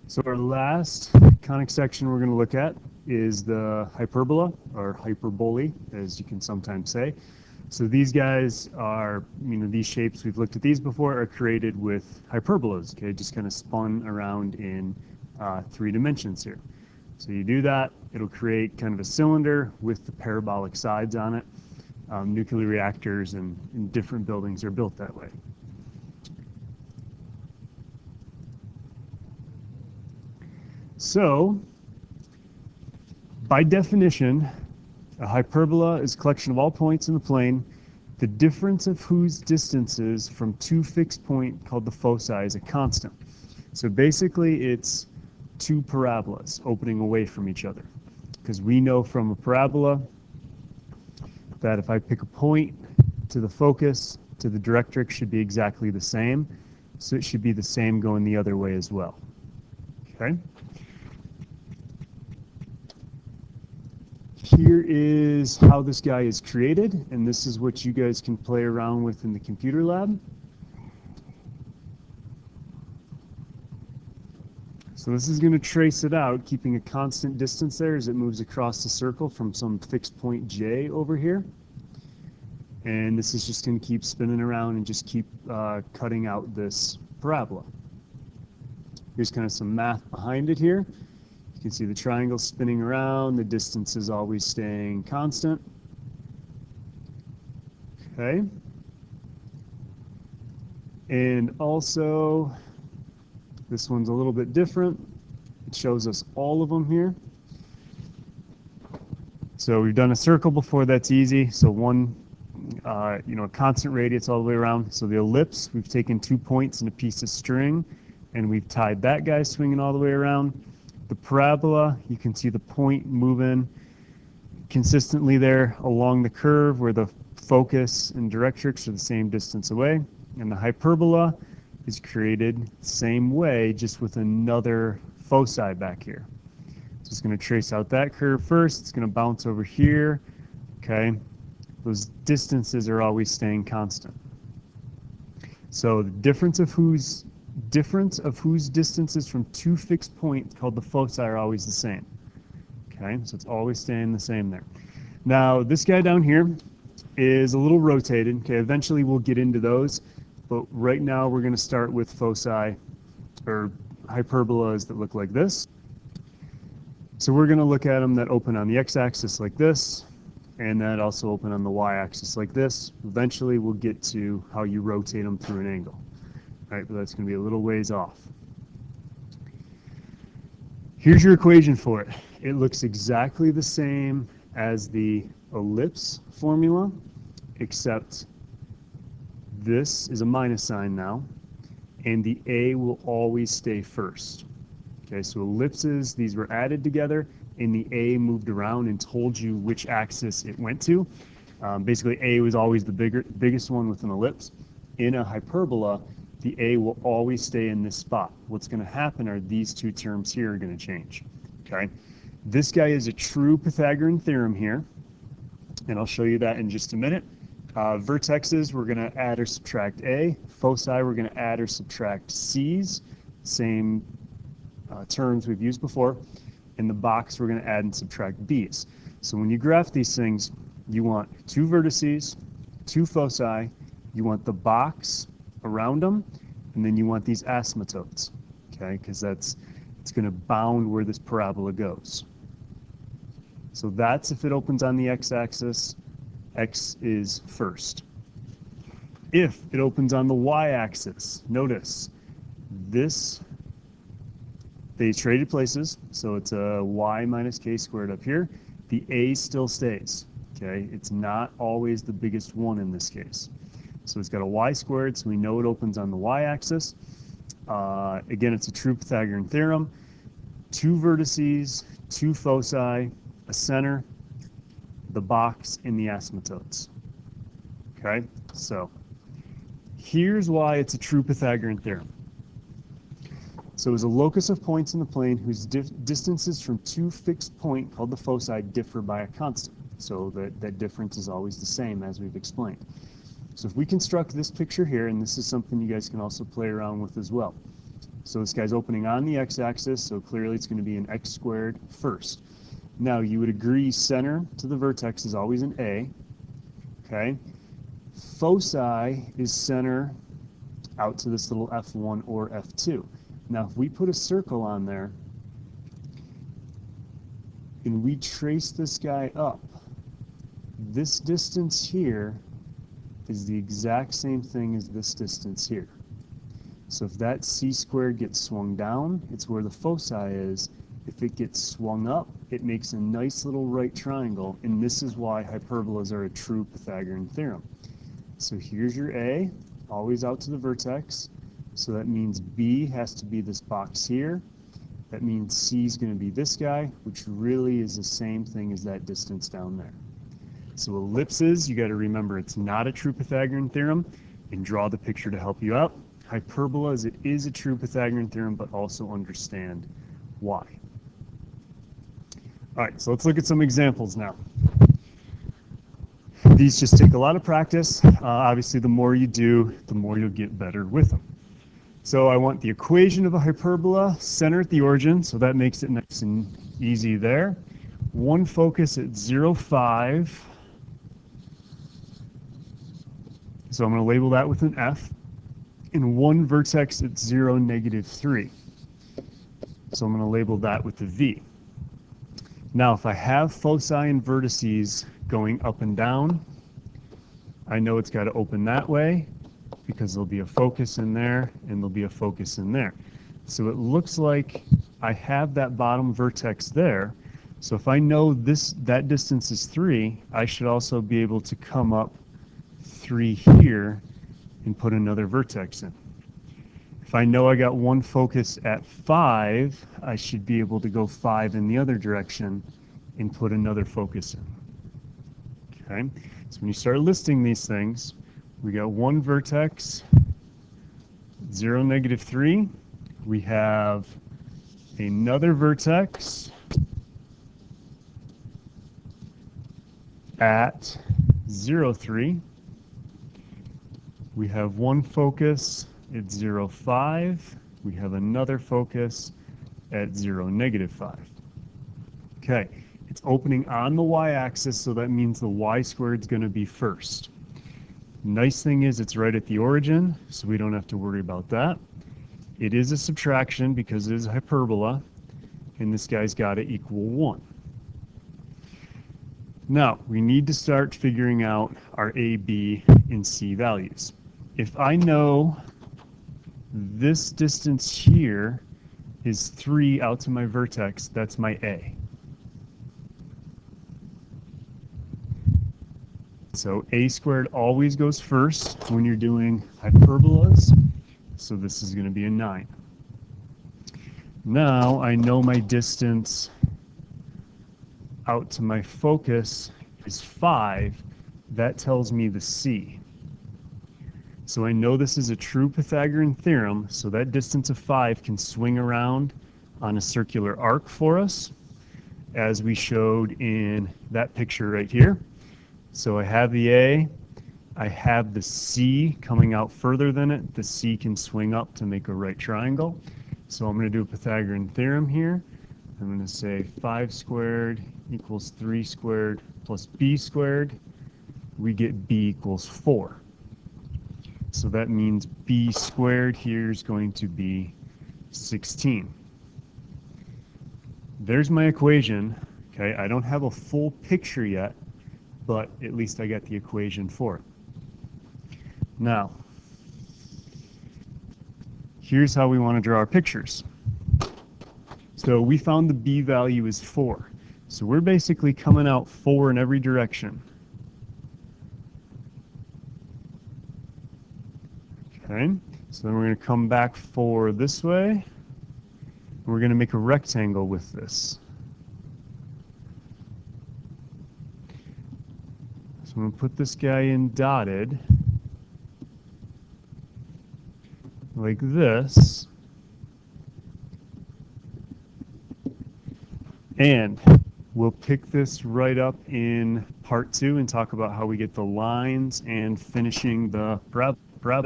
So our last conic section we're going to look at is the hyperbola, or hyperbolae, as you can sometimes say. So these guys are, these shapes, we've looked at these before, are created with hyperbolas, okay, just kind of spun around in 3 dimensions here. So you do that, it'll create kind of a cylinder with the parabolic sides on it. Nuclear reactors and different buildings are built that way. So, by definition, a hyperbola is a collection of all points in the plane, the difference of whose distances from 2 fixed points called the foci is a constant. So basically it's 2 parabolas opening away from each other. Because we know from a parabola that if I pick a point to the focus, to the directrix should be exactly the same. So it should be the same going the other way as well. Okay? Here is how this guy is created, and this is what you guys can play around with in the computer lab. So this is going to trace it out, keeping a constant distance there as it moves across the circle from some fixed point J over here. And this is just going to keep spinning around and just keep cutting out this parabola. Here's kind of some math behind it here. You can see the triangle spinning around, the distance is always staying constant. Okay. And also, this one's a little bit different. It shows us all of them here. So we've done a circle before, that's easy. So one, a constant radius all the way around. So the ellipse, we've taken 2 points and a piece of string, and we've tied that guy swinging all the way around. The parabola, you can see the point moving consistently there along the curve where the focus and directrix are the same distance away. And the hyperbola is created the same way, just with another foci back here. So it's going to trace out that curve first. It's going to bounce over here. Okay, those distances are always staying constant. So the difference of whose distances from 2 fixed points called the foci are always the same. Okay, so it's always staying the same there. Now this guy down here is a little rotated. Okay, eventually we'll get into those, but right now we're going to start with foci or hyperbolas that look like this. So we're going to look at them that open on the x-axis like this, and that also open on the y-axis like this. Eventually we'll get to how you rotate them through an angle. All right, but that's going to be a little ways off. Here's your equation for it. It looks exactly the same as the ellipse formula, except this is a minus sign now, and the A will always stay first. Okay, so ellipses, these were added together, and the A moved around and told you which axis it went to. Basically, A was always the biggest one with an ellipse. In a hyperbola, the A will always stay in this spot. What's going to happen are these 2 terms here are going to change. Okay, this guy is a true Pythagorean theorem here, and I'll show you that in just a minute. Vertexes, we're going to add or subtract A. Foci, we're going to add or subtract C's, same terms we've used before. In the box, we're going to add and subtract B's. So when you graph these things, you want 2 vertices, 2 foci, you want the box around them, and then you want these asymptotes, okay, because it's going to bound where this parabola goes. So that's if it opens on the x-axis, x is first. If it opens on the y-axis, notice this, they traded places, so it's a y minus k squared up here. The a still stays, okay? It's not always the biggest one in this case. So it's got a y squared, so we know it opens on the y-axis. Again, it's a true Pythagorean theorem. 2 vertices, 2 foci, a center, the box, and the asymptotes. Okay, so here's why it's a true Pythagorean theorem. So as a locus of points in the plane whose distances from 2 fixed points called the foci differ by a constant. So that difference is always the same, as we've explained. So if we construct this picture here, and this is something you guys can also play around with as well. So this guy's opening on the x-axis, so clearly it's going to be an x squared first. Now you would agree center to the vertex is always an A. Okay. Foci is center out to this little F1 or F2. Now if we put a circle on there and we trace this guy up, this distance here is the exact same thing as this distance here. So if that c squared gets swung down, it's where the foci is. If it gets swung up, it makes a nice little right triangle, and this is why hyperbolas are a true Pythagorean theorem. So here's your A, always out to the vertex. So that means B has to be this box here. That means C is going to be this guy, which really is the same thing as that distance down there. So ellipses, you got to remember it's not a true Pythagorean theorem, and draw the picture to help you out. Hyperbolas, it is a true Pythagorean theorem, but also understand why. All right, so let's look at some examples now. These just take a lot of practice. Obviously, the more you do, the more you'll get better with them. So I want the equation of a hyperbola, center at the origin, so that makes it nice and easy there. One focus at 0, 5. So I'm going to label that with an F. And one vertex at 0, -3. So I'm going to label that with a V. Now, if I have foci and vertices going up and down, I know it's got to open that way because there'll be a focus in there and there'll be a focus in there. So it looks like I have that bottom vertex there. So if I know that distance is 3, I should also be able to come up 3 here and put another vertex in. If I know I got one focus at 5, I should be able to go 5 in the other direction and put another focus in. Okay, so when you start listing these things, we got one vertex, 0, -3. We have another vertex at 0, 3. We have one focus at 0, 5. We have another focus at 0, -5. Okay, it's opening on the y-axis, so that means the y squared is going to be first. Nice thing is it's right at the origin, so we don't have to worry about that. It is a subtraction because it is a hyperbola, and this guy's got to equal 1. Now, we need to start figuring out our A, B, and C values. If I know this distance here is 3 out to my vertex, that's my A. So A squared always goes first when you're doing hyperbolas, so this is going to be a 9. Now I know my distance out to my focus is 5. That tells me the C. So I know this is a true Pythagorean theorem, so that distance of 5 can swing around on a circular arc for us, as we showed in that picture right here. So I have the A, I have the C coming out further than it. The C can swing up to make a right triangle. So I'm going to do a Pythagorean theorem here. I'm going to say 5 squared equals 3 squared plus B squared. We get B equals 4. So that means B squared here is going to be 16. There's my equation. Okay, I don't have a full picture yet, but at least I got the equation for it. Now, here's how we want to draw our pictures. So we found the B value is 4. So we're basically coming out 4 in every direction. Okay, so then we're going to come back 4 this way. And we're going to make a rectangle with this. So I'm going to put this guy in dotted like this. And we'll pick this right up in part 2 and talk about how we get the lines and finishing the parabola.